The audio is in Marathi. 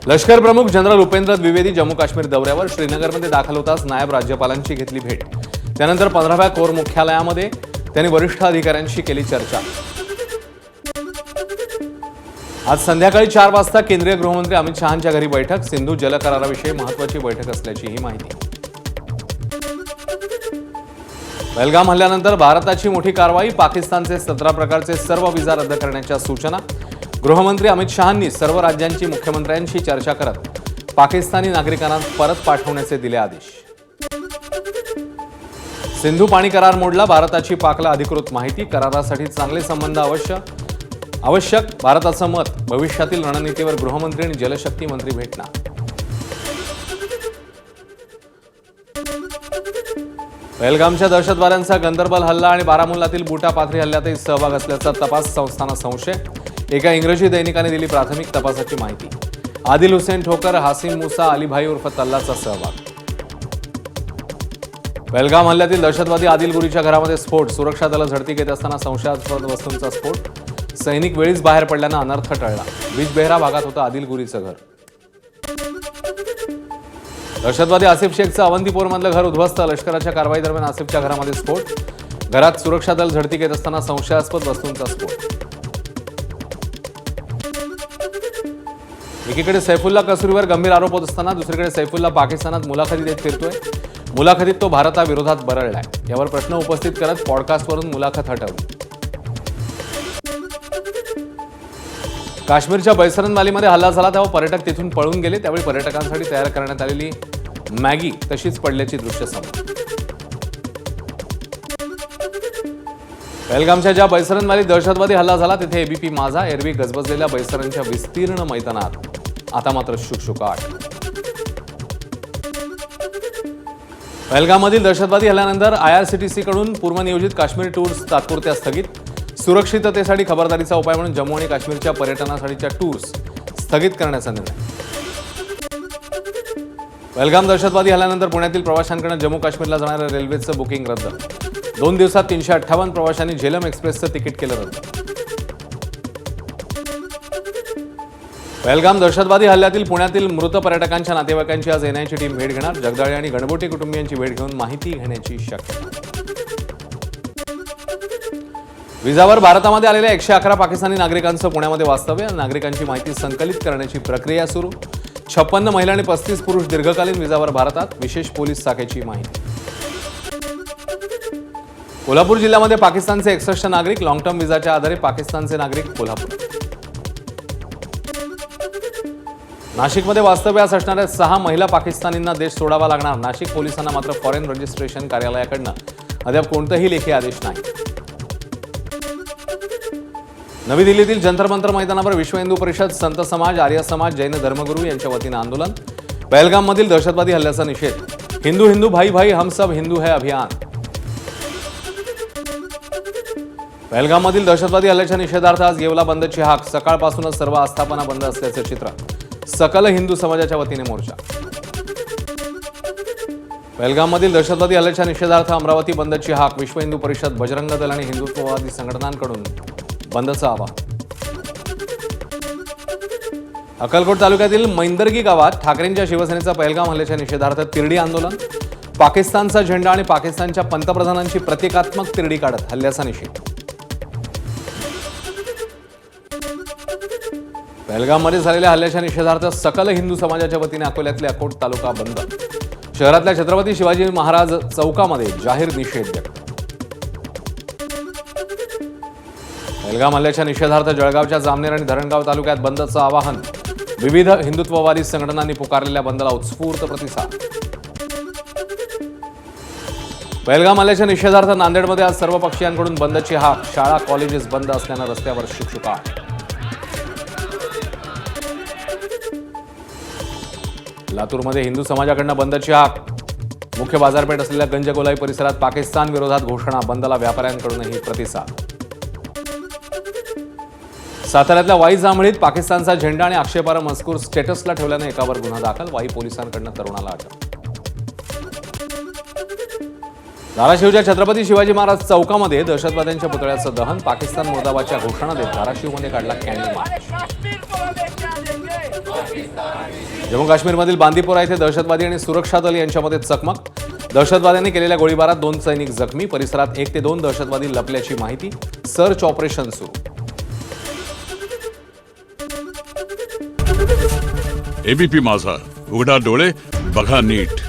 लष्कर प्रमुख जनरल उपेंद्र द्विवेदी जम्मू काश्मीर दौऱ्यावर श्रीनगरमध्ये दाखल होताच नायब राज्यपालांची घेतली भेट। त्यानंतर 15व्या कोर मुख्यालयामध्ये त्यांनी वरिष्ठ अधिकाऱ्यांशी केली चर्चा। आज संध्याकाळी 4 वाजता केंद्रीय गृहमंत्री अमित शहांच्या घरी बैठक। सिंधू जल कराराविषयी महत्त्वाची बैठक असल्याची ही माहिती। पहलगाम हल्ल्यानंतर भारताची मोठी कारवाई। पाकिस्तानचे 17 प्रकारचे सर्व व्हिसा रद्द करण्याच्या सूचना। गृहमंत्री अमित शहांनी सर्व राज्यांची मुख्यमंत्र्यांशी चर्चा करत पाकिस्तानी नागरिकांना परत पाठवण्याचे दिले आदेश। सिंधू पाणी करार मोडला। भारताची पाकला अधिकृत माहिती। करारासाठी चांगले संबंध आवश्यक भारताचं मत। भविष्यातील रणनीतीवर गृहमंत्री आणि जलशक्ती मंत्री भेटणार। पहलगामच्या दहशतवाद्यांचा गंदरबल हल्ला आणि बारामुल्लातील बुटा पाथरी हल्ल्यातही सहभाग असल्याचा तपास संस्थांना संशय। एका इंग्रजी दैनिकाने दिली प्राथमिक तपासाची माहिती। आदिल हुसेन ठोकर, हासिम मुसा, अली भाई उर्फ तल्लाचा सहभाग। पहलगाम हल्ल्यातील दहशतवादी आदिल गुरीच्या घरामध्ये स्फोट। सुरक्षा दलं झडती घेत असताना संशयास्पद वस्तूंचा स्फोट। सैनिक वेळीच बाहेर पडल्यानं अनर्थ टळला। बिजबेहरा भागात होतं आदिल गुरीचं घर। दहशतवादी आसिफ शेखचं अवंतीपोरमधलं घर उद्ध्वस्त। लष्कराच्या कारवाई दरम्यान आसिफच्या घरामध्ये स्फोट। घरात सुरक्षा दल झडती घेत असताना संशयास्पद वस्तूंचा स्फोट। एकीकडे सैफुल्ला कसूरीवर गंभीर आरोप होत असताना दुसरीकडे सैफुल्ला पाकिस्तानात मुलाखती देत फिरतोय। मुलाखतीत तो भारताविरोधात बरळलाय। यावर प्रश्न उपस्थित करत पॉडकास्टवरून मुलाखत हटवली। काश्मीरच्या बैसरन व्हॅलीमध्ये हल्ला झाला तेव्हा पर्यटक तिथून पळून गेले। त्यावेळी पर्यटकांसाठी तयार करण्यात आलेली मॅगी तशीच पडल्याची दृश्य समोर। पहलगामच्या ज्या बैसरन व्हॅलीत दहशतवादी हल्ला झाला तिथे एबीपी माझा एरवी गजबजलेल्या बैसरनच्या विस्तीर्ण मैदानात आता मात्र शुकशुकाट। पहलगाममधील दहशतवादी हल्ल्यानंतर IRCTC कडून पूर्वनियोजित काश्मीर टूर्स तात्पुरत्या स्थगित। सुरक्षिततेसाठी खबरदारीचा उपाय म्हणून जम्मू आणि काश्मीरच्या पर्यटनासाठीच्या टूर्स स्थगित करण्याचा निर्णय। पहलगाम दहशतवादी हल्ल्यानंतर पुण्यातील प्रवाशांकडून जम्मू काश्मीरला जाणाऱ्या रेल्वेचं बुकिंग रद्द। 2 दिवसात 358 प्रवाशांनी झेलम एक्सप्रेसचं तिकीट केलं रद्द। पहलगाम दहशतवादी हल्ल्यातील पुण्यातील मृत पर्यटकांच्या नातेवाईकांची आज एनआयची टीम भेट घेणार। जगदाळे आणि गणबोटे कुटुंबियांची भेट घेऊन माहिती घेण्याची शक्यता। विजावर भारतामध्ये आलेल्या 111 पाकिस्तानी नागरिकांचं पुण्यामध्ये वास्तव्य। नागरिकांची माहिती संकलित करण्याची प्रक्रिया सुरू। 56 महिला आणि 35 पुरुष दीर्घकालीन विजावर भारतात। विशेष पोलीस शाखेची माहिती। कोल्हापूर जिल्ह्यामध्ये पाकिस्तानचे 61 नागरिक। लॉंग टर्म विजाच्या आधारे पाकिस्तानचे नागरिक कोल्हापूर। नाशिकमध्ये वास्तव्यास असणाऱ्या 6 महिला पाकिस्तानींना देश सोडावा लागणार। नाशिक पोलिसांना मात्र फॉरेन रजिस्ट्रेशन कार्यालयाकडनं अद्याप कोणताही लेखी आदेश नाही। नवी दिल्लीतील जंतर मंतर मैदानावर विश्व हिंदू परिषद, संत समाज, आर्य समाज, जैन धर्मगुरू यांच्या वतीनं आंदोलन। पहलगाममधील दहशतवादी हल्ल्याचा निषेध। हिंदू हिंदू भाई भाई हम सब हिंदू है अभियान। पहलगाममधील दहशतवादी हल्ल्याच्या निषेधार्थ आज येवला बंदची हाक। सकाळपासूनच सर्व आस्थापना बंद असल्याचं चित्र। सकल हिंदू समाजाच्या वतीने मोर्चा। पहलगाममधील दहशतवादी हल्ल्याच्या निषेधार्थ अमरावती बंदची हाक। विश्व हिंदू परिषद, बजरंग दल आणि हिंदुत्ववादी संघटनांकडून बंदचं आवाहन। अक्कलकोट तालुक्यातील मैंदर्गी गावात ठाकरेंच्या शिवसेनेचा पहलगाम हल्ल्याच्या निषेधार्थ तिरडी आंदोलन। पाकिस्तानचा झेंडा आणि पाकिस्तानच्या पंतप्रधानांची प्रतिकात्मक तिरडी काढत हल्ल्याचा निषेध। पहलगाममध्ये झालेल्या हल्ल्याच्या निषेधार्थ सकल हिंदू समाजाच्या वतीने अकोल्यातले अकोट तालुका बंद। शहरातल्या छत्रपती शिवाजी महाराज चौकामध्ये जाहीर निषेध व्यक्त। पहलगाम हल्ल्याच्या निषेधार्थ जळगावच्या जामनेर आणि धरणगाव तालुक्यात बंदचं आवाहन। विविध हिंदुत्ववादी संघटनांनी पुकारलेल्या बंदला उत्स्फूर्त प्रतिसाद। पहलगाम हल्ल्याच्या निषेधार्थ नांदेडमध्ये आज सर्व पक्षीयांकडून बंदची हाक। शाळा कॉलेजेस बंद असल्यानं रस्त्यावर शुकशुकाट। लातूरमध्ये हिंदू समाजाकडून बंदची हाक। मुख्य बाजारपेठ असलेल्या गंजगोलाई परिसरात पाकिस्तान विरोधात घोषणा। बंदला व्यापाऱ्यांकडूनही प्रतिसाद। साताऱ्यातल्या वाई जांभळीत पाकिस्तानचा झेंडा आणि आक्षेपार्ह मजकूर स्टेटसला ठेवल्याने एकावर गुन्हा दाखल। वाई पोलिसांकडून तरुणाला अटक। धाराशिवच्या छत्रपती शिवाजी महाराज चौकामध्ये दहशतवाद्यांच्या पुतळ्याचं दहन। पाकिस्तान मुर्दाबादच्या घोषणा देत धाराशिवमध्ये काढला कॅन्डी मार्च। जम्मू काश्मीरमधील बांदीपोरा येथे दहशतवादी आणि सुरक्षा दल यांच्यामध्ये चकमक. दहशतवाद्यांनी केलेल्या गोळीबारात 2 सैनिक जखमी. परिसरात 1 ते 2 दहशतवादी लपल्याची माहिती. सर्च ऑपरेशन सुरू. एबीपी माझा, उघडा डोळे बघा नीट.